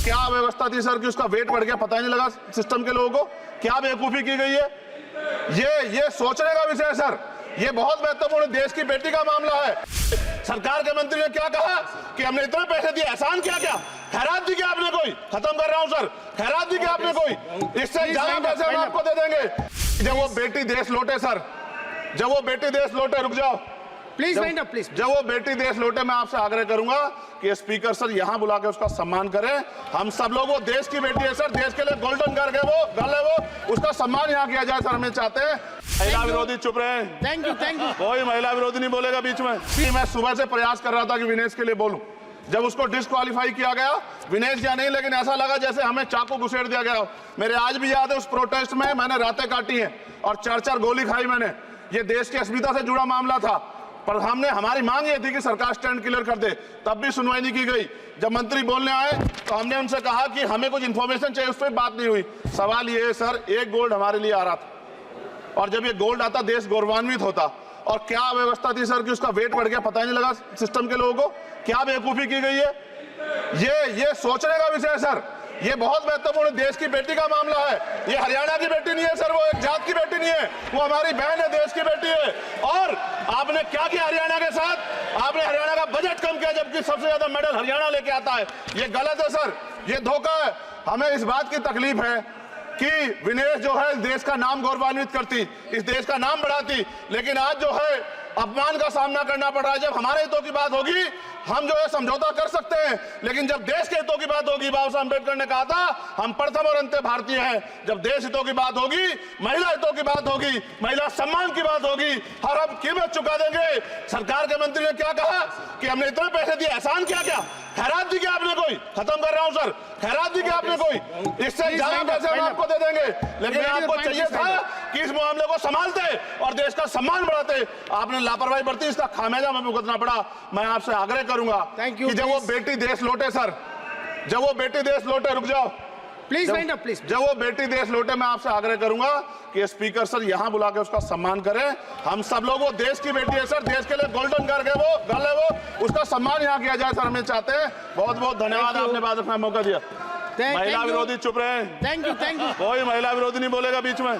क्या व्यवस्था थी सर कि उसका वेट बढ़ गया, पता ही नहीं लगा सिस्टम के लोगों को। क्या बेवकूफी की गई है, ये सोचने का विषय है सर। ये बहुत महत्वपूर्ण देश की बेटी का मामला है। सरकार के मंत्री ने क्या कहा कि हमने इतने पैसे दिए, एहसान किया क्या? खैरात दी क्या आपने कोई? खत्म कर रहा हूं सर, खैरात दी क्या आपने कोई? इससे ज्यादा पैसे हम आपको दे देंगे जब वो बेटी देश लौटे सर, जब वो बेटी देश लौटे। रुक जाओ प्लीज वाइंड अप प्लीज। जब वो बेटी देश लौटे मैं आपसे आग्रह करूंगा कि स्पीकर सर यहां बुला के उसका सम्मान करें। हम सब लोग, वो देश की बेटी है सर, देश के लिए गोल्डन गर्ल है वो, उसका सम्मान यहां किया जाए सर, हमें चाहते हैं। महिला विरोधी चुप रहे। थैंक यू कोई महिला विरोधी नहीं बोलेगा बीच में। मैं सुबह से प्रयास कर रहा था कि विनेश के लिए बोलूं। जब उसको डिस्क्वालीफाई किया गया, विनेश या नहीं, लेकिन ऐसा लगा जैसे हमें चाकू घुसेड़ दिया गया। मेरे आज भी याद है उस प्रोटेस्ट में मैंने रातें काटी हैं और 4-4 गोली खाई मैंने। ये देश की अस्मिता से जुड़ा मामला था, पर हमारी मांग ये थी कि सरकार स्टैंड क्लियर कर दे, तब भी सुनवाई नहीं की गई। जब मंत्री बोलने आए तो हमने उनसे कहा कि हमें कुछ इंफॉर्मेशन चाहिए, उस पर बात नहीं हुई। सवाल ये है सर, एक गोल्ड हमारे लिए आ रहा था और जब ये गोल्ड आता देश गौरवान्वित होता। और क्या व्यवस्था थी सर कि उसका वेट बढ़ गया, पता ही नहीं लगा सिस्टम के लोगों को। क्या बेवकूफी की गई है, ये सोचने का विषय है सर। ये बहुत महत्वपूर्ण देश की बेटी का मामला है। ये हरियाणा की बेटी नहीं है सर, वो एक जात की बेटी नहीं है, वो हमारी बहन है, देश की बेटी है। और आपने क्या किया हरियाणा के साथ? आपने हरियाणा का बजट कम किया, जबकि सबसे ज्यादा मेडल हरियाणा लेके आता है। ये गलत है सर, ये धोखा है। हमें इस बात की तकलीफ है कि विनेश जो है देश का नाम गौरवान्वित करती, इस देश का नाम बढ़ाती, लेकिन आज जो है अपमान का सामना करना पड़ रहा है। जब हमारे हितों की बात होगी हम जो है समझौता कर सकते हैं, लेकिन जब देश के हितों की बात होगी, बाबा साहब अम्बेडकर ने कहा था हम प्रथम और अंत्य भारतीय हैं। जब देश हितों की बात होगी, महिला हितों की बात होगी, महिला सम्मान की बात होगी, हर हम कीमत चुका देंगे। सरकार के मंत्री ने क्या कहा कि हमने इतने पैसे दिए, एहसान किया क्या? खैरात दी क्या आपने कोई? खत्म कर रहा हूं सर, खैरात दी क्या आपने कोई? इससे ज्यादा पैसे हम आपको दे देंगे, लेकिन आपको चाहिए था कि इस मामले को संभालते और देश का सम्मान बढ़ाते। आपने लापरवाही बरती, इसका खामियाजा हमें भुगतना पड़ा। मैं आपसे आग्रह करूंगा कि जब वो बेटी देश लौटे सर, जब वो बेटी देश लौटे, रुक जाओ प्लीज वाइंड अप प्लीज। जब वो बेटी देश लौटे मैं आपसे आग्रह करूंगा कि स्पीकर सर यहां बुला के उसका सम्मान करें। हम सब लोग, वो देश की बेटी है सर, देश के लिए गोल्डन गर्ल है वो, उसका सम्मान यहां किया जाए सर, हमें चाहते हैं। बहुत बहुत धन्यवाद, आपने बात रखने का मौका दिया। महिला विरोधी चुप रहे। थैंक यू कोई महिला विरोधी नहीं बोलेगा बीच में।